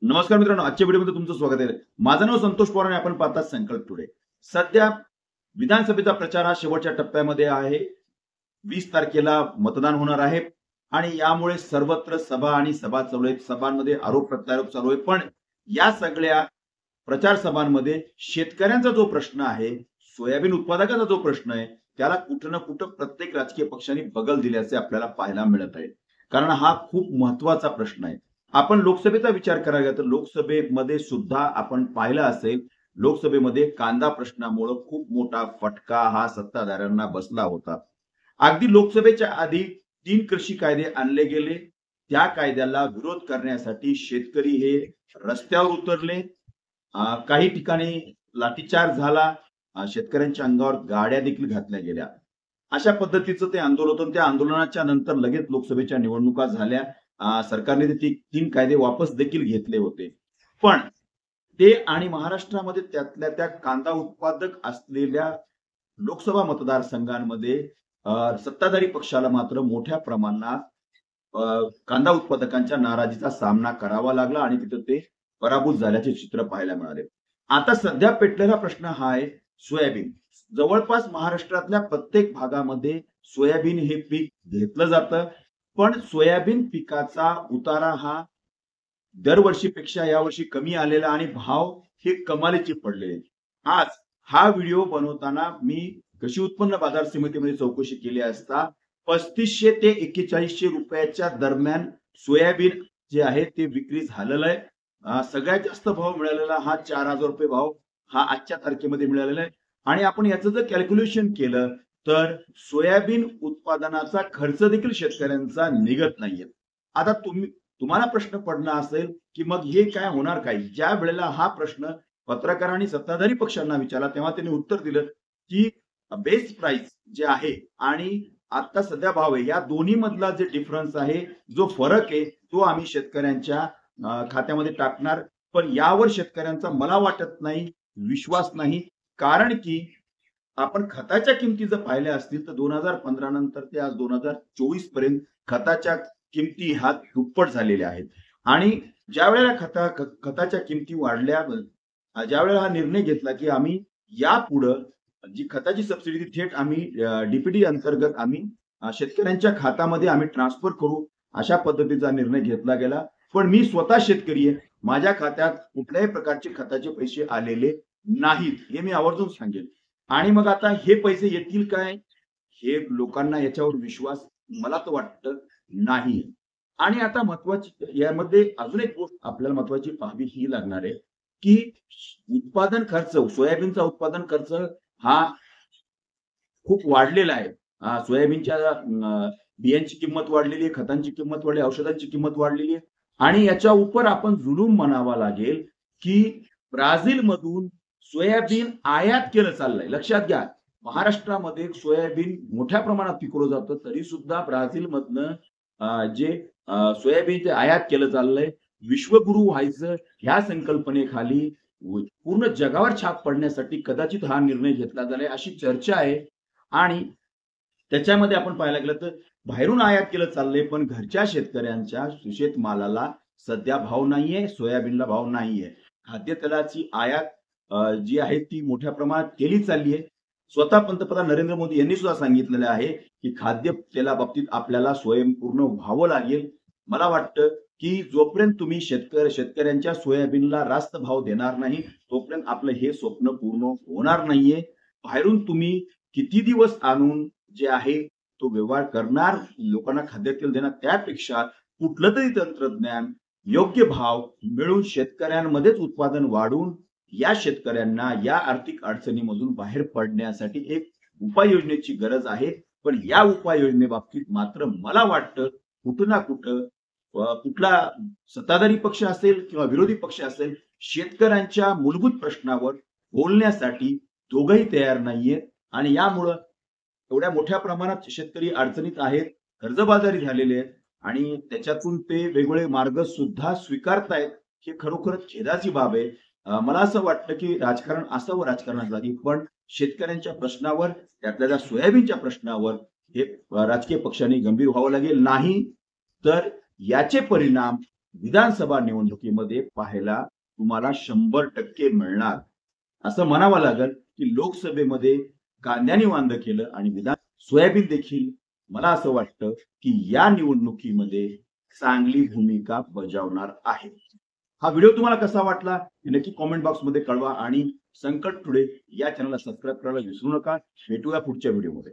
नमस्कार मित्रांनो, आजच्या व्हिडिओमध्ये तुमचं स्वागत आहे. माझं नाव संतोष पवार आणि आपण पाहतात संकल्प टुडे. सध्या विधानसभेचा प्रचार हा शेवटच्या टप्प्यामध्ये आहे. 20 तारखेला मतदान होणार आहे आणि यामुळे सर्वत्र सभा आणि सभा चालू आहेत. सभांमध्ये आरोप प्रत्यारोप चालू आहे. पण या सगळ्या प्रचार सभांमध्ये शेतकऱ्यांचा जो प्रश्न आहे, सोयाबीन उत्पादकाचा जो प्रश्न आहे, त्याला कुठं ना कुठं प्रत्येक राजकीय पक्षाने बगल दिल्याचे आपल्याला पाहायला मिळत आहे. कारण हा खूप महत्वाचा प्रश्न आहे. आपण लोकसभेचा विचार करायला तर लोकसभेमध्ये सुद्धा आपण पाहिलं असेल, लोकसभेमध्ये कांदा प्रश्नामुळे खूप मोठा फटका हा सत्ताधाऱ्यांना बसला होता. अगदी लोकसभेच्या आधी 3 कृषी कायदे आणले गेले. त्या कायद्याला विरोध करण्यासाठी शेतकरी हे रस्त्यावर उतरले. काही ठिकाणी लाठीचार्ज झाला. शेतकऱ्यांच्या अंगावर गाड्या देखील घातल्या गेल्या. अशा पद्धतीचं ते आंदोलन होतं. त्या आंदोलनाच्या नंतर लगेच लोकसभेच्या निवडणुका झाल्या. सरकारने ते 3 कायदे वापस देखील घेतले होते. पण ते आणि महाराष्ट्रामध्ये त्यातल्या त्या कांदा उत्पादक असलेल्या लोकसभा मतदारसंघांमध्ये सत्ताधारी पक्षाला मात्र मोठ्या प्रमाणात कांदा उत्पादकांच्या नाराजीचा सामना करावा लागला आणि तिथे ते पराभूत झाल्याचे चित्र पाहायला मिळाले. आता सध्या पेटलेला प्रश्न हा आहे सोयाबीन. जवळपास महाराष्ट्रातल्या प्रत्येक भागामध्ये सोयाबीन हे पीक घेतलं जातं. पण सोयाबीन पिकाचा उतारा हा दरवर्षीपेक्षा यावर्षी कमी आलेला आणि भाव हे कमालीचे पडलेले. आज हा व्हिडिओ बनवताना मी कृषी उत्पन्न बाजार समितीमध्ये चौकशी केली असता 3500 ते 4100 रुपयाच्या दरम्यान सोयाबीन जे आहे ते विक्री झालेलं आहे. सगळ्यात जास्त भाव मिळालेला हा 4000 रुपये भाव हा आजच्या तारखेमध्ये मिळालेला आहे. आणि आपण याचं जर कॅल्क्युलेशन केलं तर सोयाबीन उत्पादनाचा खर्च देखील शेतकऱ्यांचा निघत नाहीये. आता तुम्हाला प्रश्न पडला असेल की मग हे काय होणार काय? ज्या वेळेला हा प्रश्न पत्रकारांनी सत्ताधारी पक्षांना विचारला तेव्हा त्यांनी उत्तर दिलं की बेस प्राइस जे आहे आणि आता सध्या भाव आहे या दोन्ही मधला जे डिफरन्स आहे, जो फरक आहे, तो आम्ही शेतकऱ्यांच्या खात्यामध्ये टाकणार. पण यावर शेतकऱ्यांचा मला वाटत नाही विश्वास नाही. कारण की आपण खताच्या किमती जर पाहिल्या असतील तर 2015 नंतर ते आज 2024 पर्यंत खताच्या किमती ह्या दुप्पट झालेल्या आहेत. आणि ज्या वेळेला खताच्या किमती वाढल्या, ज्या वेळेला हा निर्णय घेतला की आम्ही यापुढं जी खताची सबसिडी थेट आम्ही डीपीटी अंतर्गत आम्ही शेतकऱ्यांच्या खात्यामध्ये आम्ही ट्रान्सफर करू, अशा पद्धतीचा निर्णय घेतला गेला. पण मी स्वतः शेतकरी आहे, माझ्या खात्यात कुठल्याही प्रकारचे खताचे पैसे आलेले नाहीत, हे मी आवर्जून सांगेन. आणि मग आता हे पैसे येतील काय, हे लोकांना याच्यावर विश्वास मला तर वाटतं नाही. आणि आता महत्वाची यामध्ये अजून एक गोष्ट आपल्याला महत्वाची पाहावी ही लागणार आहे की उत्पादन खर्च, सोयाबीनचा उत्पादन खर्च हा खूप वाढलेला आहे. सोयाबीनच्या बियांची किंमत वाढलेली आहे, खतांची किंमत वाढली, औषधांची किंमत वाढलेली आहे. आणि याच्या उपर आपण जुलूम म्हणावा लागेल की ब्राझील मधून सोयाबीन आयात केलं चाललंय. लक्षात घ्या, महाराष्ट्रामध्ये सोयाबीन मोठ्या प्रमाणात पिकवलं जातं, तरी सुद्धा ब्राझील मधनं जे सोयाबीन आयात केलं चाललंय. विश्वगुरु व्हायचं ह्या संकल्पनेखाली पूर्ण जगावर छाप पडण्यासाठी कदाचित हा निर्णय घेतला झालाय अशी चर्चा आहे. आणि त्याच्यामध्ये आपण पाहायला गेलं तर बाहेरून आयात केलं चाललंय, पण घरच्या शेतकऱ्यांच्या शेतमालाला सध्या भाव नाहीये, सोयाबीनला भाव नाहीये. खाद्यतेलाची आयात जी आहे ती मोठ्या प्रमाणात केली चालली आहे. स्वतः पंतप्रधान नरेंद्र मोदी यांनी सुद्धा सांगितलेलं आहे की खाद्य तेलाबाबतीत आपल्याला स्वयंपूर्ण व्हावं लागेल. मला वाटतं की जोपर्यंत तुम्ही शेतकऱ्यांच्या सोयाबीनला रास्त भाव देणार नाही तोपर्यंत आपलं हे स्वप्न पूर्ण होणार नाहीये. बाहेरून तुम्ही किती दिवस आणून जे आहे तो व्यवहार करणार, लोकांना खाद्यतेल देणार, त्यापेक्षा कुठलं तरी तंत्रज्ञान योग्य भाव मिळून शेतकऱ्यांमध्येच उत्पादन वाढून या शेतकऱ्यांना या आर्थिक अडचणीमधून बाहेर पडण्यासाठी एक उपाययोजनेची गरज आहे. पण या उपाययोजनेबाबतीत मात्र मला वाटतं कुठं ना कुठं कुठला सत्ताधारी पक्ष असेल किंवा विरोधी पक्ष असेल, शेतकऱ्यांच्या मूलभूत प्रश्नावर बोलण्यासाठी दोघंही तयार नाहीयेत. आणि यामुळं एवढ्या मोठ्या प्रमाणात शेतकरी अडचणीत आहेत, कर्जबाजारी झालेले आहेत आणि त्याच्यातून ते वेगवेगळे मार्ग सुद्धा स्वीकारतायत. हे खरोखरच खेदाची बाब आहे. मला असं वाटतं की राजकारण असावं राजकारणासाठी, पण शेतकऱ्यांच्या प्रश्नावर, त्यातल्या सोयाबीनच्या प्रश्नावर हे राजकीय पक्षांनी गंभीर व्हावं लागेल. नाही तर याचे परिणाम विधानसभा निवडणुकीमध्ये पाहायला तुम्हाला 100% मिळणार असं म्हणावं लागेल की लोकसभेमध्ये कांद्याने वांद केलं आणि विधान सोयाबीन देखील मला असं वाटतं की या निवडणुकीमध्ये चांगली भूमिका बजावणार आहे. हा व्हिडिओ तुम्हाला कसा वाटला हे नक्की कॉमेंट बॉक्समध्ये कळवा आणि संकट टुडे या चॅनलला सबस्क्राईब करायला विसरू नका. भेटूया पुढच्या व्हिडिओमध्ये.